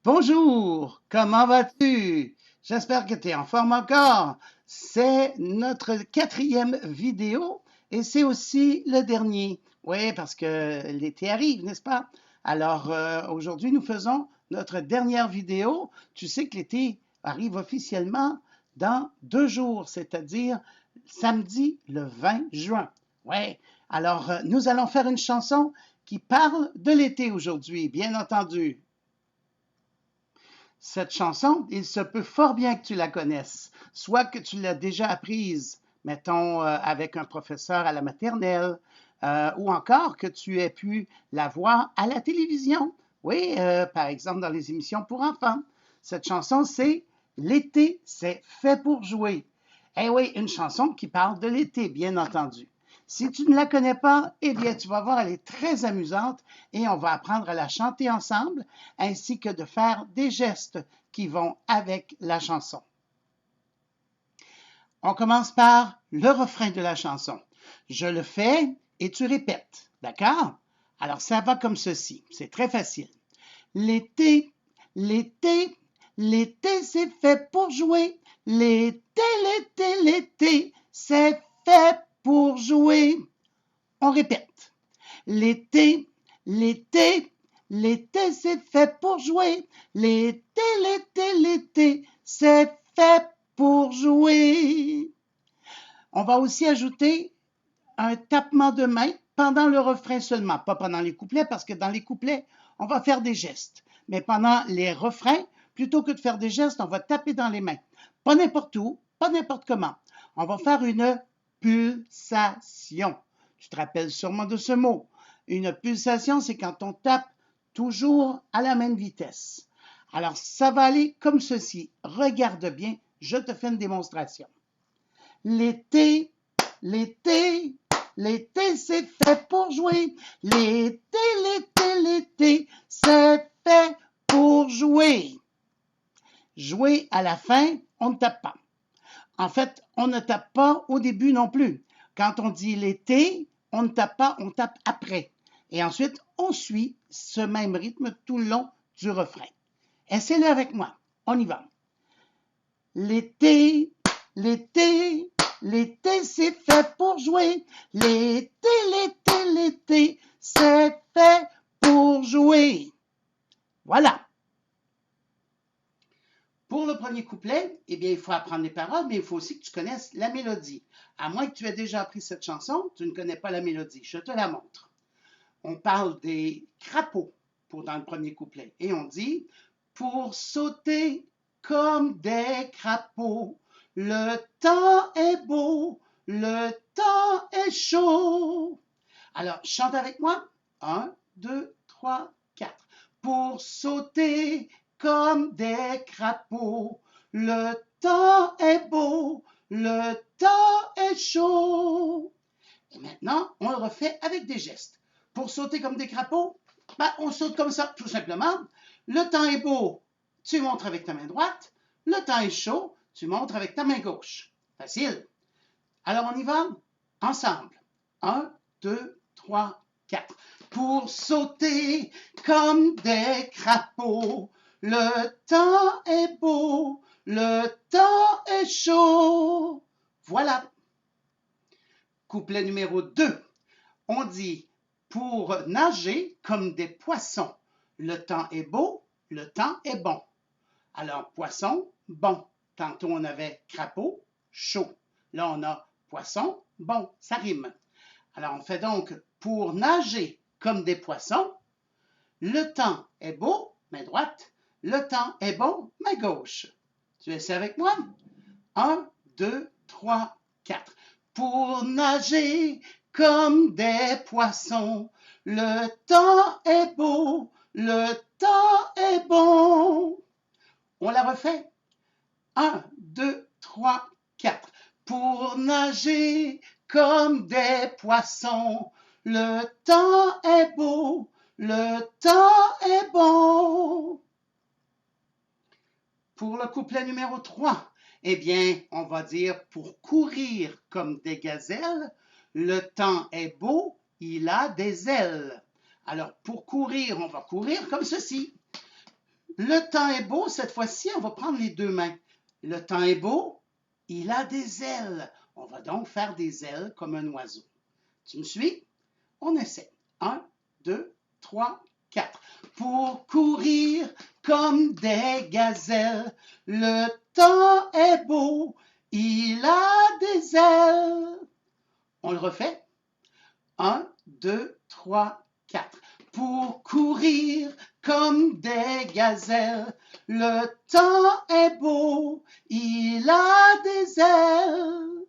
Bonjour, comment vas-tu? J'espère que tu es en forme encore. C'est notre quatrième vidéo et c'est aussi le dernier. Oui, parce que l'été arrive, n'est-ce pas? Alors aujourd'hui, nous faisons notre dernière vidéo. Tu sais que l'été arrive officiellement dans 2 jours, c'est-à-dire samedi le 20 juin. Oui, alors nous allons faire une chanson qui parle de l'été aujourd'hui, bien entendu. Cette chanson, il se peut fort bien que tu la connaisses, soit que tu l'as déjà apprise, mettons, avec un professeur à la maternelle, ou encore que tu aies pu la voir à la télévision. Oui, par exemple dans les émissions pour enfants. Cette chanson, c'est L'été, c'est fait pour jouer. Eh oui, une chanson qui parle de l'été, bien entendu. Si tu ne la connais pas, eh bien, tu vas voir, elle est très amusante et on va apprendre à la chanter ensemble, ainsi que de faire des gestes qui vont avec la chanson. On commence par le refrain de la chanson. Je le fais et tu répètes, d'accord? Alors, ça va comme ceci, c'est très facile. L'été, l'été, l'été, c'est fait pour jouer. L'été, l'été, l'été, c'est fait pour jouer. On répète. L'été, l'été, l'été, c'est fait pour jouer. L'été, l'été, l'été, c'est fait pour jouer. On va aussi ajouter un tapement de main pendant le refrain seulement, pas pendant les couplets, parce que dans les couplets, on va faire des gestes. Mais pendant les refrains, plutôt que de faire des gestes, on va taper dans les mains. Pas n'importe où, pas n'importe comment. On va faire une pulsation. Tu te rappelles sûrement de ce mot. Une pulsation, c'est quand on tape toujours à la même vitesse. Alors, ça va aller comme ceci. Regarde bien, je te fais une démonstration. L'été, l'été, l'été, c'est fait pour jouer. L'été, l'été, l'été, c'est fait pour jouer. Jouer à la fin, on ne tape pas. En fait, on ne tape pas au début non plus. Quand on dit l'été, on ne tape pas, on tape après. Et ensuite, on suit ce même rythme tout le long du refrain. Essaie-le avec moi. On y va. L'été, l'été, l'été, c'est fait pour jouer. L'été, l'été, l'été, c'est fait pour jouer. Voilà. Pour le premier couplet, eh bien, il faut apprendre les paroles, mais il faut aussi que tu connaisses la mélodie. À moins que tu aies déjà appris cette chanson, tu ne connais pas la mélodie. Je te la montre. On parle des crapauds dans le premier couplet. Et on dit, pour sauter comme des crapauds, le temps est beau, le temps est chaud. Alors, chante avec moi. 1, 2, 3, 4. Pour sauter comme des crapauds, le temps est beau, le temps est chaud. Et maintenant, on le refait avec des gestes. Pour sauter comme des crapauds, on saute comme ça, tout simplement. Le temps est beau, tu montres avec ta main droite. Le temps est chaud, tu montres avec ta main gauche. Facile. Alors, on y va ensemble. 1, 2, 3, 4. Pour sauter comme des crapauds, le temps est beau, le temps est chaud. Voilà. Couplet numéro 2. On dit pour nager comme des poissons. Le temps est beau, le temps est bon. Alors, poisson, bon. Tantôt, on avait crapaud, chaud. Là, on a poisson, bon. Ça rime. Alors, on fait donc pour nager comme des poissons. Le temps est beau, main droite. Le temps est bon, main gauche. Tu essaies avec moi? 1, 2, 3, 4. Pour nager comme des poissons, le temps est beau, le temps est bon. On la refait. 1, 2, 3, 4. Pour nager comme des poissons, le temps est beau, le temps est bon. Pour le couplet numéro 3, eh bien, on va dire pour courir comme des gazelles, le temps est beau, il a des ailes. Alors, pour courir, on va courir comme ceci. Le temps est beau, cette fois-ci, on va prendre les deux mains. Le temps est beau, il a des ailes. On va donc faire des ailes comme un oiseau. Tu me suis? On essaie. 1, 2, 3, 4. Pour courir comme des gazelles, le temps est beau, il a des ailes. On le refait? 1, 2, 3, 4. Pour courir comme des gazelles, le temps est beau, il a des ailes.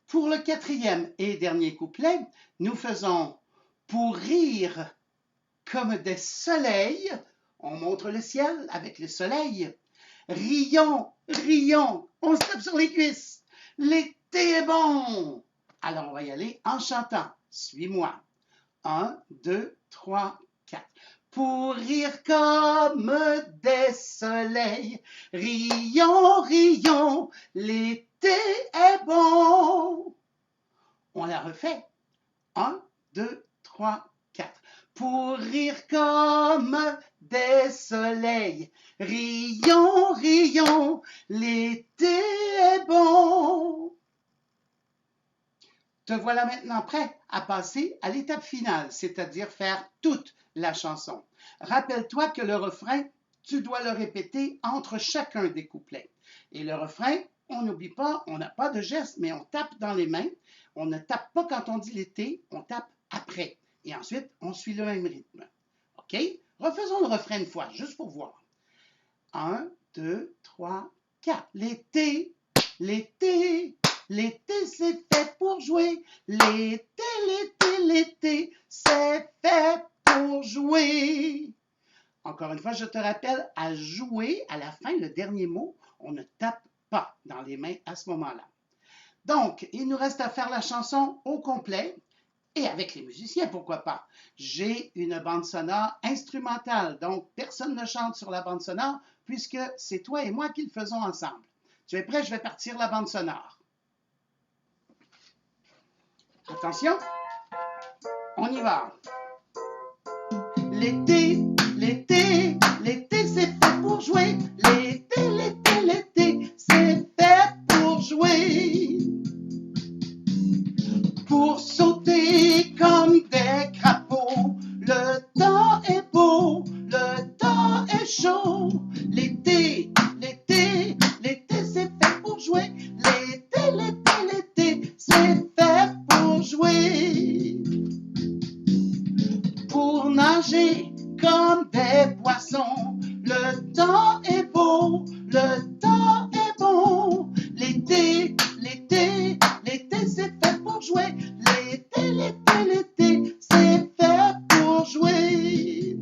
Pour le quatrième et dernier couplet, nous faisons pour rire comme des soleils. On montre le ciel avec le soleil. Rions, rions, on se tape sur les cuisses. L'été est bon. Alors, on va y aller en chantant. Suis-moi. 1, 2, 3, 4. Pour rire comme des soleils, rions, rions, l'été est bon. On la refait. 1, 2, 3, 4. Pour rire comme des soleils, rions, rions, l'été est bon. Te voilà maintenant prêt à passer à l'étape finale, c'est-à-dire faire toute la chanson. Rappelle-toi que le refrain, tu dois le répéter entre chacun des couplets. Et le refrain, on n'oublie pas, on n'a pas de geste, mais on tape dans les mains. On ne tape pas quand on dit l'été, on tape après. Et ensuite, on suit le même rythme. OK? Refaisons le refrain une fois, juste pour voir. 1, 2, 3, 4. L'été, l'été, l'été c'est fait pour jouer. L'été, l'été, l'été, c'est fait pour jouer. Encore une fois, je te rappelle, à jouer, à la fin, le dernier mot, on ne tape pas dans les mains à ce moment-là. Donc, il nous reste à faire la chanson au complet et avec les musiciens, pourquoi pas. J'ai une bande sonore instrumentale, donc personne ne chante sur la bande sonore puisque c'est toi et moi qui le faisons ensemble. Tu es prêt? Je vais partir la bande sonore. Attention, on y va. L'été, l'été, l'été c'est fait pour jouer. L'été, l'été, l'été, c'est fait pour jouer. Pour sauter comme des crapauds, le temps est beau, le temps est chaud. L'été, l'été, l'été c'est fait pour jouer. L'été, l'été, l'été, c'est fait pour jouer. Pour nager comme des poissons, le temps est beau, le temps est bon. L'été, l'été, l'été c'est fait pour jouer. L'été, l'été, l'été, c'est fait pour jouer.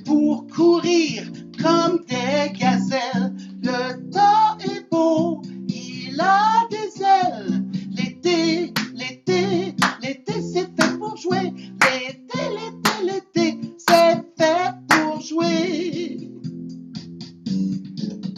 Pour courir comme des gazelles, le temps est beau, il a des ailes. L'été, l'été, l'été, c'est fait pour jouer. L'été, l'été, l'été, c'est fait pour jouer.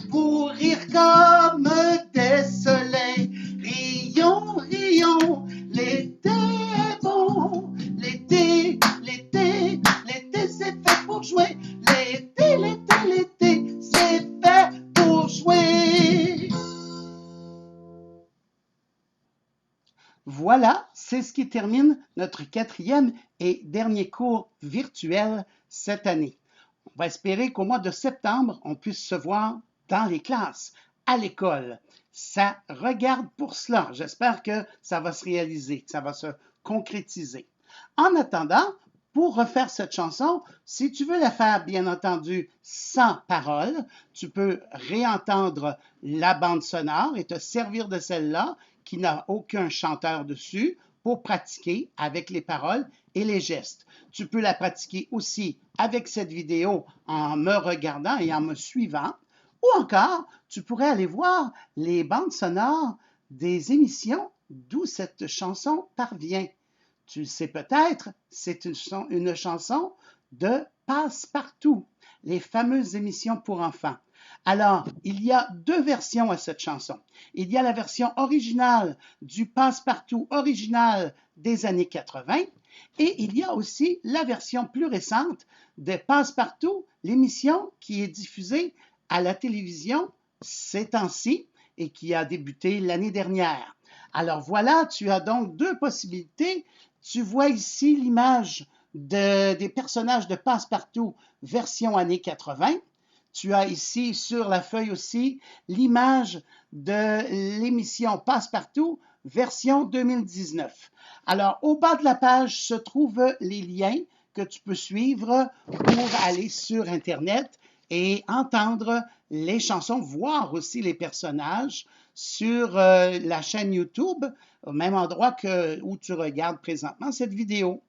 Pour rire comme des soleils, rions, rions, l'été est bon. L'été, l'été, l'été, c'est fait pour jouer. L'été, l'été, l'été, c'est fait pour jouer. Voilà, c'est ce qui termine notre quatrième et dernier cours virtuel cette année. On va espérer qu'au mois de septembre, on puisse se voir dans les classes, à l'école. Ça regarde pour cela. J'espère que ça va se réaliser, que ça va se concrétiser. En attendant, pour refaire cette chanson, si tu veux la faire, bien entendu, sans paroles, tu peux réentendre la bande sonore et te servir de celle-là qui n'a aucun chanteur dessus pour pratiquer avec les paroles et les gestes. Tu peux la pratiquer aussi avec cette vidéo en me regardant et en me suivant. Ou encore, tu pourrais aller voir les bandes sonores des émissions d'où cette chanson parvient. Tu le sais peut-être, c'est une chanson de Passe-Partout, les fameuses émissions pour enfants. Alors, il y a deux versions à cette chanson. Il y a la version originale du Passe-Partout original des années 80 Et il y a aussi la version plus récente de Passe-Partout, l'émission qui est diffusée à la télévision ces temps-ci et qui a débuté l'année dernière. Alors voilà, tu as donc deux possibilités. Tu vois ici l'image des personnages de Passe-Partout version années 80. Tu as ici sur la feuille aussi l'image de l'émission Passe-Partout version 2019. Alors, au bas de la page se trouvent les liens que tu peux suivre pour aller sur Internet et entendre les chansons, voir aussi les personnages sur la chaîne YouTube, au même endroit où tu regardes présentement cette vidéo.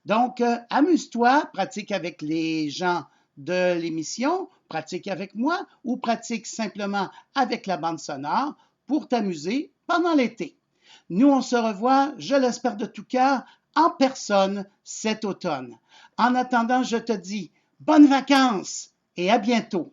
Donc, amuse-toi, pratique avec les gens de l'émission, pratique avec moi ou pratique simplement avec la bande sonore pour t'amuser pendant l'été. Nous, on se revoit, je l'espère de tout cœur, en personne cet automne. En attendant, je te dis bonnes vacances et à bientôt.